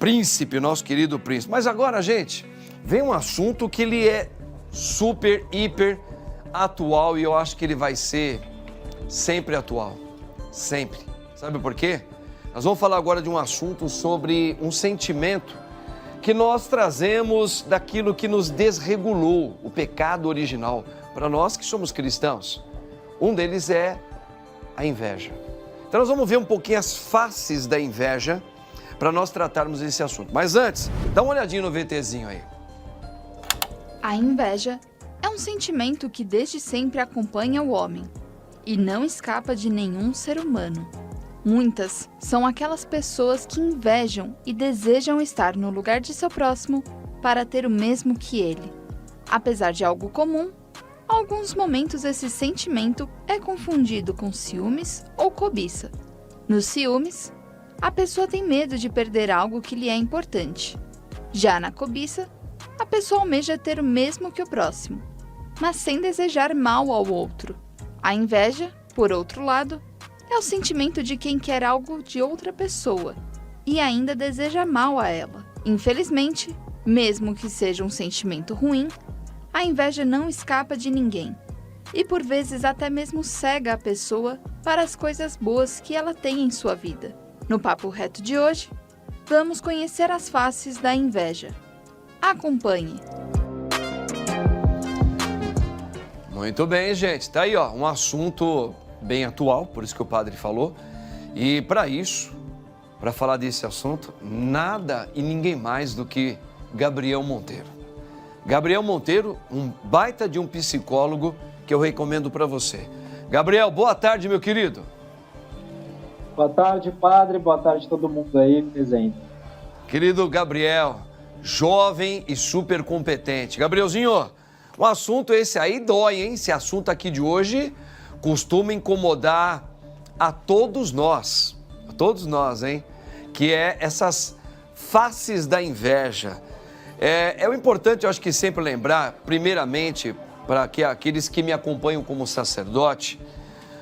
príncipe, nosso querido príncipe. Mas agora, gente, vem um assunto que ele é super, hiper atual e eu acho que ele vai ser sempre atual. Sempre. Sabe por quê? Nós vamos falar agora de um assunto sobre um sentimento que nós trazemos daquilo que nos desregulou, o pecado original, para nós que somos cristãos. Um deles é a inveja. Então nós vamos ver um pouquinho as faces da inveja para nós tratarmos desse assunto. Mas antes, dá uma olhadinha no VTzinho aí. A inveja é um sentimento que desde sempre acompanha o homem e não escapa de nenhum ser humano. Muitas são aquelas pessoas que invejam e desejam estar no lugar de seu próximo para ter o mesmo que ele. Apesar de algo comum, em alguns momentos esse sentimento é confundido com ciúmes ou cobiça. Nos ciúmes, a pessoa tem medo de perder algo que lhe é importante. Já na cobiça, a pessoa almeja ter o mesmo que o próximo, mas sem desejar mal ao outro. A inveja, por outro lado, é o sentimento de quem quer algo de outra pessoa e ainda deseja mal a ela. Infelizmente, mesmo que seja um sentimento ruim, a inveja não escapa de ninguém e por vezes até mesmo cega a pessoa para as coisas boas que ela tem em sua vida. No Papo Reto de hoje, vamos conhecer as faces da inveja. Acompanhe! Muito bem, gente. Tá aí, ó, um assunto bem atual, por isso que o padre falou. E para isso, para falar desse assunto, nada e ninguém mais do que Gabriel Monteiro. Gabriel Monteiro, um baita de um psicólogo que eu recomendo para você. Gabriel, boa tarde, meu querido. Boa tarde, padre. Boa tarde a todo mundo aí presente. Querido Gabriel, jovem e super competente. Gabrielzinho, um assunto esse aí dói, hein? Esse assunto aqui de hoje costuma incomodar a todos nós, hein? Que é essas faces da inveja. É o importante, eu acho que sempre lembrar, primeiramente, para que aqueles que me acompanham como sacerdote,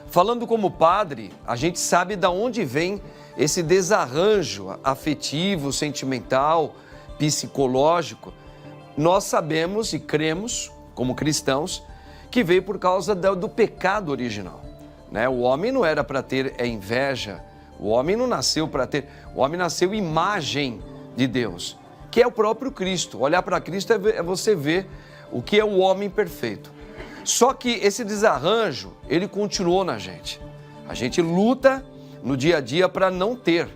falando como padre, a gente sabe de onde vem esse desarranjo afetivo, sentimental, psicológico. Nós sabemos e cremos, como cristãos, que veio por causa do pecado original, né? O homem não era para ter inveja, o homem não nasceu para ter, o homem nasceu imagem de Deus, que é o próprio Cristo. Olhar para Cristo é você ver o que é o homem perfeito. Só que esse desarranjo, ele continuou na gente. A gente luta no dia a dia para não ter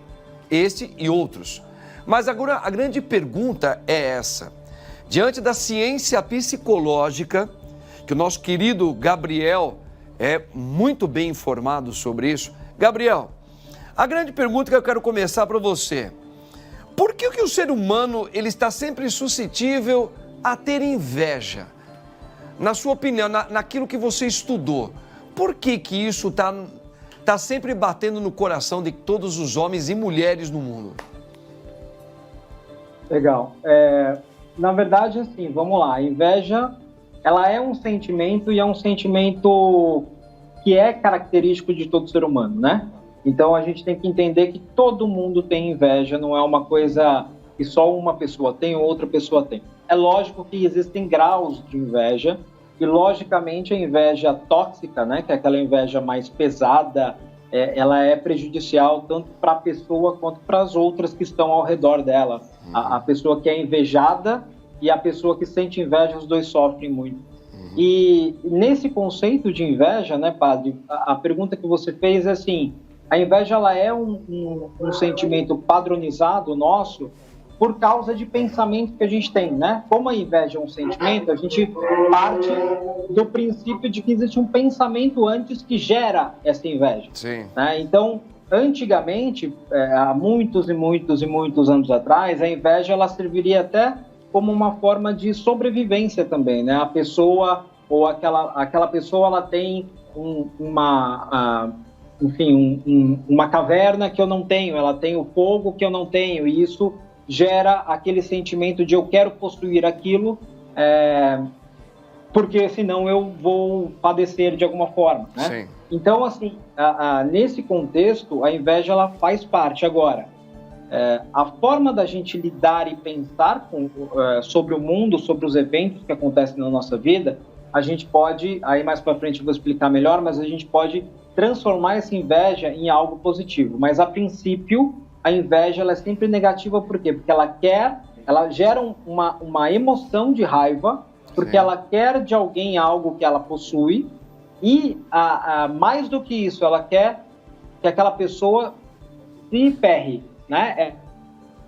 esse e outros. Mas agora a grande pergunta é essa. Diante da ciência psicológica, que o nosso querido Gabriel é muito bem informado sobre isso. Gabriel, a grande pergunta que eu quero começar para você. Por que o ser humano ele está sempre suscetível a ter inveja? Na sua opinião, naquilo que você estudou, por que isso está sempre batendo no coração de todos os homens e mulheres no mundo? Legal. Na verdade, assim, vamos lá. A inveja, ela é um sentimento e é um sentimento que é característico de todo ser humano, né? Então, a gente tem que entender que todo mundo tem inveja, não é uma coisa que só uma pessoa tem ou outra pessoa tem. É lógico que existem graus de inveja e, logicamente, a inveja tóxica, né, que é aquela inveja mais pesada, ela é prejudicial tanto para a pessoa quanto para as outras que estão ao redor dela. A pessoa que é invejada e a pessoa que sente inveja, os dois sofrem muito. E nesse conceito de inveja, né, padre, a pergunta que você fez é assim, a inveja ela é um sentimento padronizado nosso por causa de pensamento que a gente tem, né? Como a inveja é um sentimento, a gente parte do princípio de que existe um pensamento antes que gera essa inveja. Sim. Né? Então, antigamente, há muitos e muitos e muitos anos atrás, a inveja ela serviria até como uma forma de sobrevivência também, né? A pessoa ou aquela pessoa ela tem uma caverna que eu não tenho, ela tem o fogo que eu não tenho, e isso gera aquele sentimento de eu quero possuir aquilo, porque senão eu vou padecer de alguma forma, né? Sim. Então, assim, nesse contexto, a inveja ela faz parte. Agora, a forma da gente lidar e pensar sobre o mundo, sobre os eventos que acontecem na nossa vida, a gente pode, aí mais para frente eu vou explicar melhor, mas a gente pode transformar essa inveja em algo positivo. Mas, a princípio, a inveja ela é sempre negativa, por quê? Porque ela gera uma emoção de raiva, porque Sim. ela quer de alguém algo que ela possui, e mais do que isso, ela quer que aquela pessoa se ferre, né?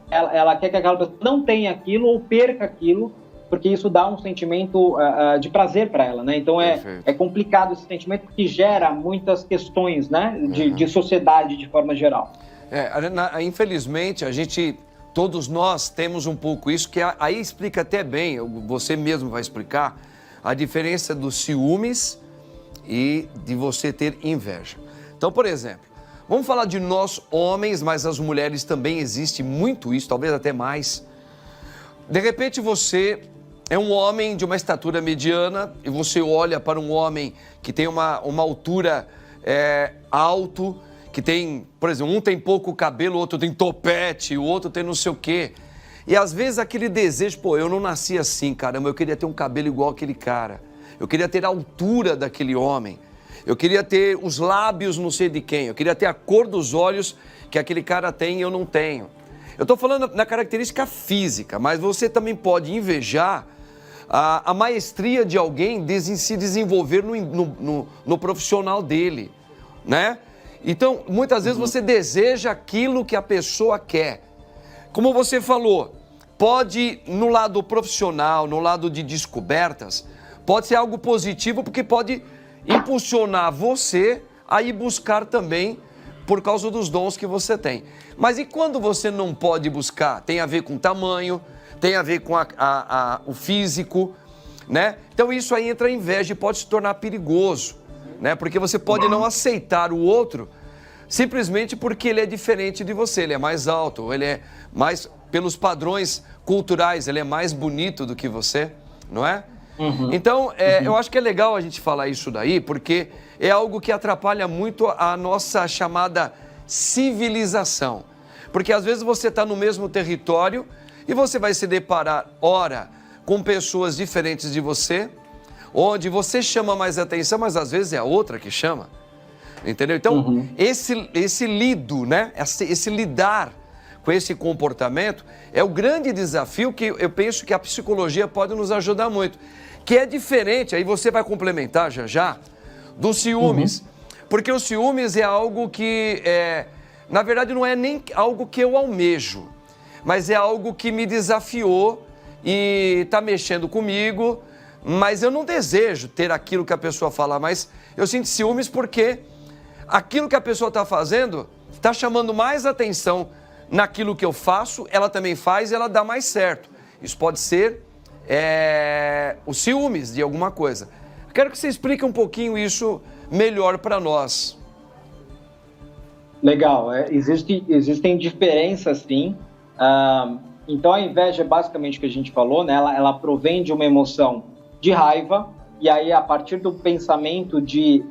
Ela quer que aquela pessoa não tenha aquilo ou perca aquilo, porque isso dá um sentimento de prazer para ela, né? Então é complicado esse sentimento, porque gera muitas questões, né? De sociedade de forma geral. Infelizmente, todos nós temos um pouco isso, que aí explica até bem, você mesmo vai explicar, a diferença dos ciúmes e de você ter inveja. Então, por exemplo, vamos falar de nós homens, mas as mulheres também existe muito isso, talvez até mais. De repente você é um homem de uma estatura mediana e você olha para um homem que tem uma altura alto, que tem, por exemplo, um tem pouco cabelo, o outro tem topete, o outro tem não sei o quê. E às vezes aquele desejo, eu não nasci assim, caramba, eu queria ter um cabelo igual aquele cara. Eu queria ter a altura daquele homem. Eu queria ter os lábios não sei de quem. Eu queria ter a cor dos olhos que aquele cara tem e eu não tenho. Eu estou falando na característica física, mas você também pode invejar a maestria de alguém em se desenvolver no profissional dele, né? Então, muitas vezes você deseja aquilo que a pessoa quer. Como você falou, pode, no lado profissional, no lado de descobertas, pode ser algo positivo, porque pode impulsionar você a ir buscar também por causa dos dons que você tem. Mas e quando você não pode buscar? Tem a ver com tamanho, tem a ver com o físico, né? Então isso aí entra em inveja e pode se tornar perigoso, né? Porque você pode não aceitar o outro simplesmente porque ele é diferente de você, ele é mais alto, ele é mais, pelos padrões culturais, ele é mais bonito do que você, não é? Então, eu acho que é legal a gente falar isso daí, porque é algo que atrapalha muito a nossa chamada civilização. Porque às vezes você está no mesmo território e você vai se deparar, ora, com pessoas diferentes de você, onde você chama mais atenção, mas às vezes é a outra que chama. Entendeu? Então, esse lido, né? Esse lidar com esse comportamento é o grande desafio que eu penso que a psicologia pode nos ajudar muito. Que é diferente, aí você vai complementar já, dos ciúmes. Porque o ciúmes é algo que, na verdade, não é nem algo que eu almejo, mas é algo que me desafiou e está mexendo comigo, mas eu não desejo ter aquilo que a pessoa fala, mas eu sinto ciúmes porque aquilo que a pessoa está fazendo está chamando mais atenção naquilo que eu faço, ela também faz e ela dá mais certo. Isso pode ser os ciúmes de alguma coisa. Quero que você explique um pouquinho isso melhor para nós. Legal, existem diferenças sim. Então a inveja é basicamente o que a gente falou, né? Ela provém de uma emoção de raiva, e aí a partir do pensamento de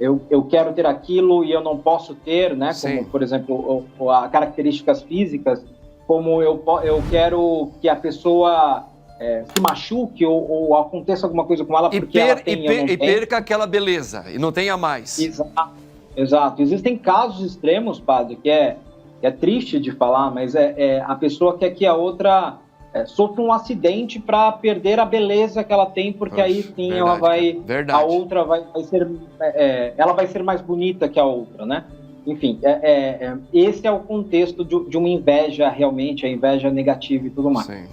eu quero ter aquilo e eu não posso ter, né? Sim. Como, por exemplo, as características físicas, como eu quero que a pessoa se machuque ou aconteça alguma coisa com ela porque ela tem e eu não tenho. Perca aquela beleza e não tenha mais. Exato. Existem casos extremos, padre, que é triste de falar, mas a pessoa quer que a outra sofra um acidente para perder a beleza que ela tem, porque aí sim ela vai, a outra vai ser, ela vai ser mais bonita que a outra, né? Enfim, esse é o contexto de uma inveja realmente, a inveja negativa e tudo mais. Sim.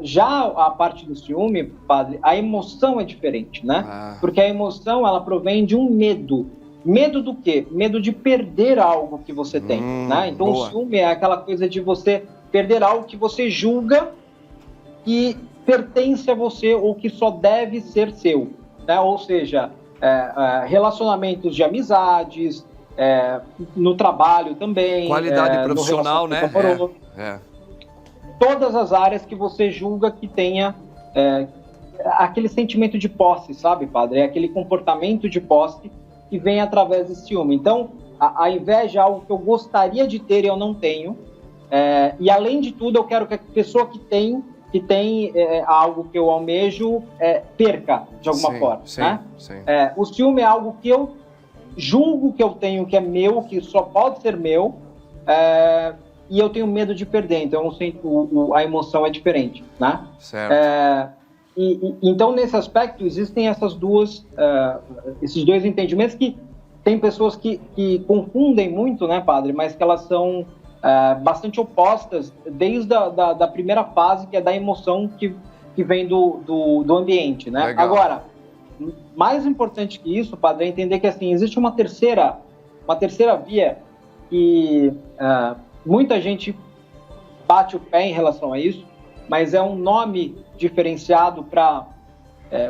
Já a parte do ciúme, padre, a emoção é diferente, né? Porque a emoção, ela provém de um medo. Medo do quê? Medo de perder algo que você tem, né? Então, boa. O ciúme é aquela coisa de você perder algo que você julga que pertence a você ou que só deve ser seu, né? Ou seja, relacionamentos de amizades, no trabalho também. Qualidade profissional, né? Todas as áreas que você julga que tenha aquele sentimento de posse, sabe, padre? É aquele comportamento de posse que vem através desse ciúme. Então, A inveja é algo que eu gostaria de ter e eu não tenho. E além de tudo, eu quero que a pessoa que tem algo que eu almejo perca de alguma forma. Sim, né? sim. O ciúme é algo que eu julgo que eu tenho, que é meu, que só pode ser meu, e eu tenho medo de perder. Então a emoção é diferente, né? Certo. Então, nesse aspecto, existem esses dois entendimentos que tem pessoas que confundem muito, né, padre? Mas que elas são bastante opostas desde da primeira fase, que é da emoção que vem do ambiente, né? Legal. Agora, mais importante que isso, padre, é entender que assim, existe uma terceira via que muita gente bate o pé em relação a isso, mas é um nome diferenciado para...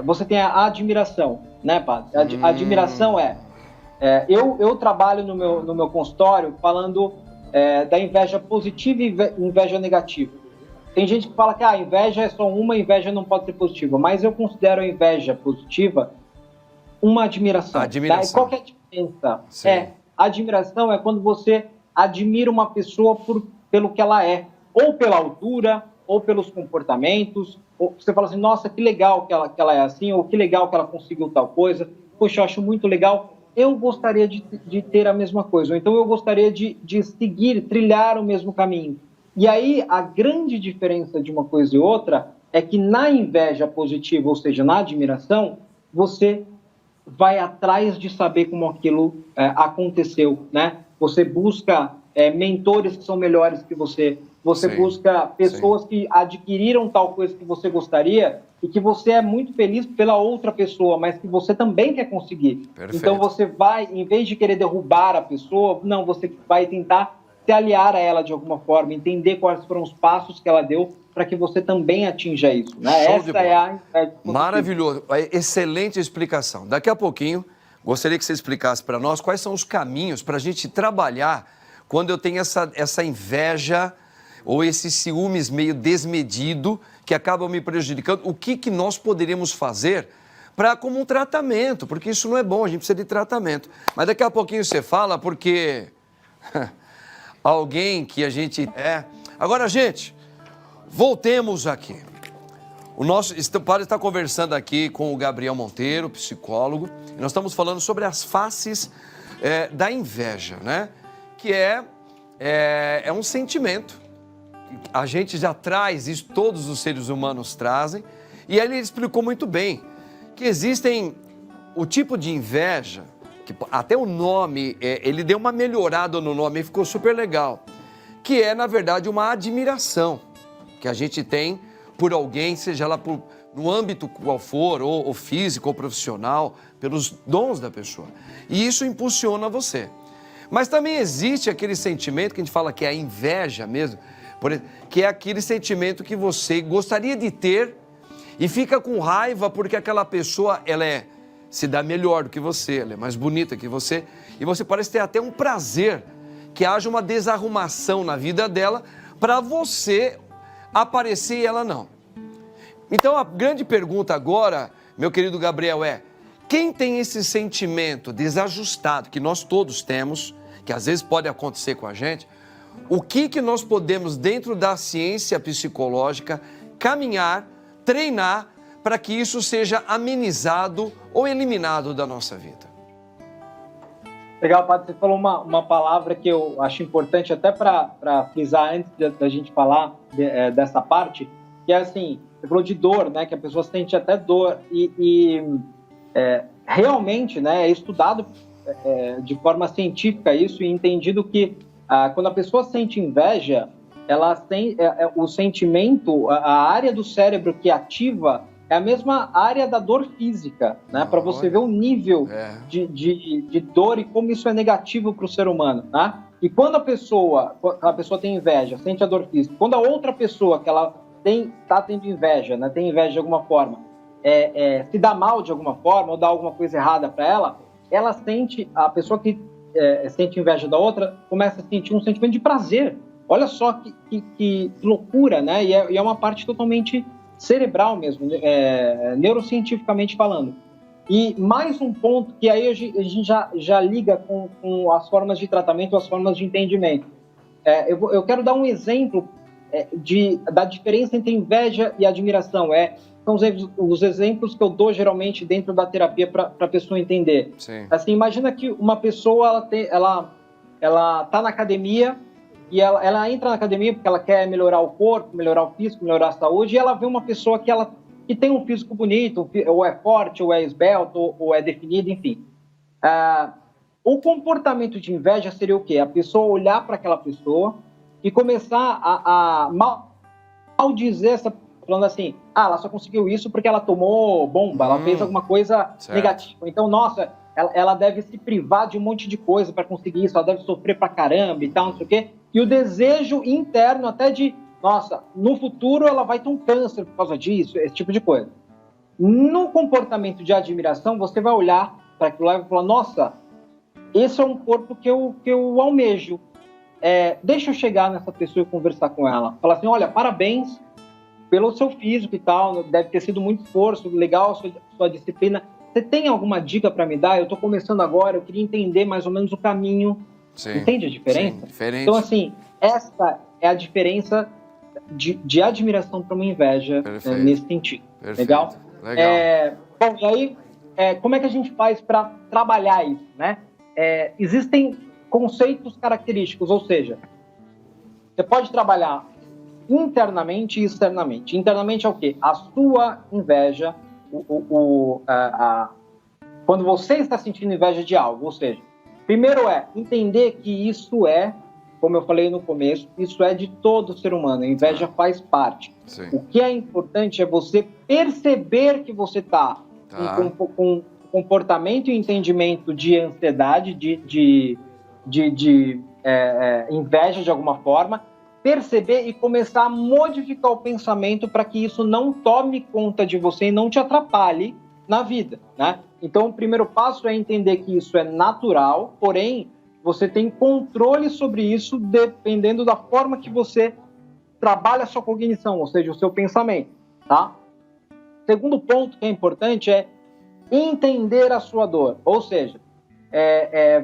você tem a admiração, né, padre? A admiração eu trabalho no meu consultório falando da inveja positiva e inveja negativa. Tem gente que fala que a inveja é só uma, inveja não pode ser positiva, mas eu considero a inveja positiva uma admiração. Tá? E qual que é a diferença? Sim. A admiração é quando você admira uma pessoa pelo que ela é, ou pela altura, ou pelos comportamentos, ou você fala assim, nossa, que legal que ela é assim, ou que legal que ela conseguiu tal coisa, poxa, eu acho muito legal, eu gostaria de ter a mesma coisa, ou então eu gostaria de trilhar o mesmo caminho. E aí, a grande diferença de uma coisa e outra é que na inveja positiva, ou seja, na admiração, você vai atrás de saber como aquilo aconteceu, né? Você busca mentores que são melhores que você, você Sim, busca pessoas sim. que adquiriram tal coisa que você gostaria e que você é muito feliz pela outra pessoa, mas que você também quer conseguir. Perfeito. Então você vai, em vez de querer derrubar a pessoa, não, você vai tentar se aliar a ela de alguma forma, entender quais foram os passos que ela deu para que você também atinja isso. Né? Show de bola. Essa é a inveja positiva. Maravilhoso. Excelente explicação. Daqui a pouquinho, gostaria que você explicasse para nós quais são os caminhos para a gente trabalhar quando eu tenho essa inveja ou esses ciúmes meio desmedido que acabam me prejudicando. O que nós poderíamos fazer como um tratamento? Porque isso não é bom, a gente precisa de tratamento. Mas daqui a pouquinho você fala, porque alguém que a gente Agora, gente, voltemos aqui. O padre está conversando aqui com o Gabriel Monteiro, psicólogo, e nós estamos falando sobre as faces da inveja, né? Que é um sentimento. A gente já traz isso, todos os seres humanos trazem, e ele explicou muito bem que existem o tipo de inveja, que até o nome, ele deu uma melhorada no nome e ficou super legal, que é, na verdade, uma admiração que a gente tem por alguém, seja lá no âmbito qual for, ou físico, ou profissional, pelos dons da pessoa. E isso impulsiona você. Mas também existe aquele sentimento que a gente fala que é a inveja mesmo, que é aquele sentimento que você gostaria de ter e fica com raiva porque aquela pessoa, se dá melhor do que você, ela é mais bonita que você, e você parece ter até um prazer que haja uma desarrumação na vida dela para você aparecer e ela não. Então a grande pergunta agora, meu querido Gabriel, quem tem esse sentimento desajustado, que nós todos temos, que às vezes pode acontecer com a gente, o que nós podemos, dentro da ciência psicológica, caminhar, treinar, para que isso seja amenizado ou eliminado da nossa vida? Legal, padre, você falou uma palavra que eu acho importante até para frisar antes da gente falar dessa parte, que é assim, você falou de dor, né, que a pessoa sente até dor e realmente, né, é estudado de forma científica isso e entendido que quando a pessoa sente inveja, ela tem o sentimento, a área do cérebro que ativa é a mesma área da dor física, né? Para você ver o nível de dor e como isso é negativo para o ser humano, né? E quando a pessoa tem inveja, sente a dor física, quando a outra pessoa que ela está tendo inveja, né? Tem inveja de alguma forma, se dá mal de alguma forma ou dá alguma coisa errada para ela sente, a pessoa que sente inveja da outra começa a sentir um sentimento de prazer. Olha só que loucura, né? E é uma parte totalmente cerebral mesmo, neurocientificamente falando. E mais um ponto que aí a gente já liga com as formas de tratamento, as formas de entendimento. Eu quero dar um exemplo da diferença entre inveja e admiração. São os exemplos que eu dou geralmente dentro da terapia para a pessoa entender. Sim. Assim, imagina que uma pessoa ela tá na academia e ela entra na academia porque ela quer melhorar o corpo, melhorar o físico, melhorar a saúde, e ela vê uma pessoa que tem um físico bonito, ou é forte, ou é esbelto, ou é definido, enfim. O comportamento de inveja seria o quê? A pessoa olhar para aquela pessoa e começar a maldizer essa pessoa, falando assim, ela só conseguiu isso porque ela tomou bomba, ela fez alguma coisa negativa. Então, nossa, ela deve se privar de um monte de coisa para conseguir isso, ela deve sofrer pra caramba e tal, não sei o quê. E o desejo interno até de, nossa, no futuro ela vai ter um câncer por causa disso, esse tipo de coisa. No comportamento de admiração, você vai olhar para aquilo lá e vai falar, nossa, esse é um corpo que eu almejo. Deixa eu chegar nessa pessoa e conversar com ela. Falar assim, olha, parabéns pelo seu físico e tal, deve ter sido muito esforço, legal a sua disciplina. Você tem alguma dica para me dar? Eu estou começando agora, eu queria entender mais ou menos o caminho. Sim. Entende a diferença? Sim, diferente. Então, assim, essa é a diferença de admiração para uma inveja nesse sentido. Perfeito. Legal? Bom, e aí, como é que a gente faz para trabalhar isso, né? Existem conceitos característicos, ou seja, você pode trabalhar internamente e externamente. Internamente é o quê? A sua inveja, quando você está sentindo inveja de algo, ou seja, primeiro entender que isso como eu falei no começo, isso é de todo ser humano, a inveja faz parte. Sim. O que é importante é você perceber que você está com comportamento e entendimento de ansiedade, de inveja de alguma forma, perceber e começar a modificar o pensamento para que isso não tome conta de você e não te atrapalhe na vida, né? Então, o primeiro passo é entender que isso é natural, porém, você tem controle sobre isso dependendo da forma que você trabalha a sua cognição, ou seja, o seu pensamento, tá? Segundo ponto que é importante é entender a sua dor, ou seja,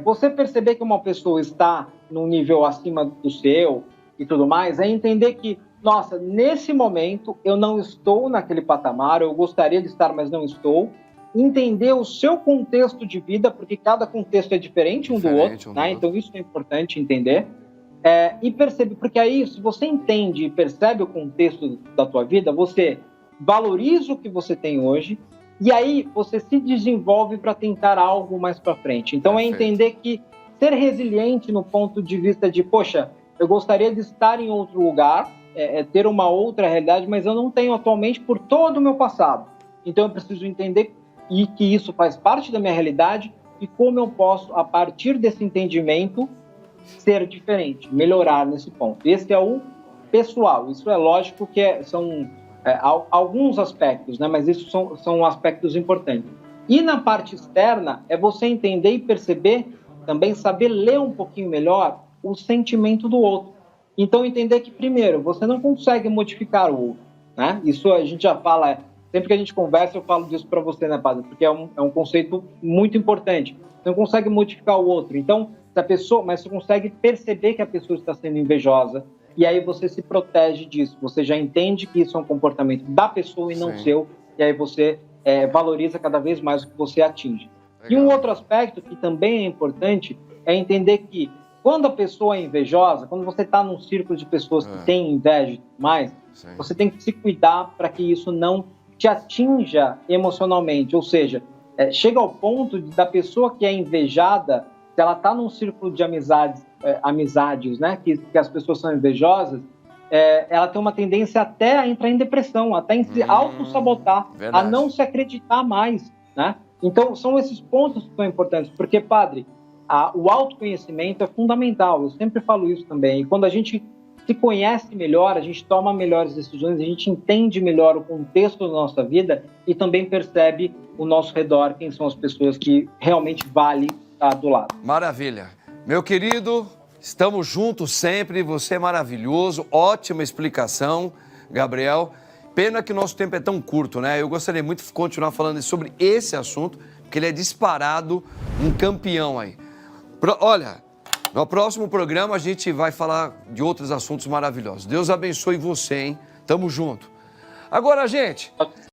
você perceber que uma pessoa está num nível acima do seu e tudo mais, é entender que, nossa, nesse momento eu não estou naquele patamar, eu gostaria de estar, mas não estou. Entender o seu contexto de vida, porque cada contexto é diferente um do outro, né? Então isso é importante entender. E perceber, porque aí, se você entende e percebe o contexto da tua vida, você valoriza o que você tem hoje, e aí você se desenvolve para tentar algo mais para frente. Então é entender que ser resiliente no ponto de vista de, poxa, eu gostaria de estar em outro lugar, ter uma outra realidade, mas eu não tenho atualmente por todo o meu passado. Então eu preciso entender que isso faz parte da minha realidade e como eu posso, a partir desse entendimento, ser diferente, melhorar nesse ponto. Esse é o pessoal. Isso é lógico que são alguns aspectos, né? Mas isso são aspectos importantes. E na parte externa, é você entender e perceber, também saber ler um pouquinho melhor o sentimento do outro. Então, entender que, primeiro, você não consegue modificar o outro, né? Isso a gente já fala, sempre que a gente conversa, eu falo disso para você, né, padre? Porque é um conceito muito importante. Você não consegue modificar o outro. Então, mas você consegue perceber que a pessoa está sendo invejosa, e aí você se protege disso. Você já entende que isso é um comportamento da pessoa e não seu, e aí você valoriza cada vez mais o que você atinge. Legal. E um outro aspecto que também é importante é entender que quando a pessoa é invejosa, quando você está num círculo de pessoas que têm inveja e tudo mais, você tem que se cuidar para que isso não te atinja emocionalmente. Ou seja, chega ao ponto da pessoa que é invejada, se ela está num círculo de amizades, né, que as pessoas são invejosas, ela tem uma tendência até a entrar em depressão, até em se auto-sabotar, a não se acreditar mais, né? Então, são esses pontos que são importantes, porque, padre, o autoconhecimento é fundamental, eu sempre falo isso também, e quando a gente se conhece melhor, a gente toma melhores decisões, a gente entende melhor o contexto da nossa vida e também percebe o nosso redor, quem são as pessoas que realmente valem estar do lado. Maravilha. Meu querido, estamos juntos sempre, você é maravilhoso, ótima explicação, Gabriel. Pena que o nosso tempo é tão curto, né? Eu gostaria muito de continuar falando sobre esse assunto, porque ele é disparado um campeão aí. Olha, no próximo programa a gente vai falar de outros assuntos maravilhosos. Deus abençoe você, hein? Tamo junto. Agora, gente...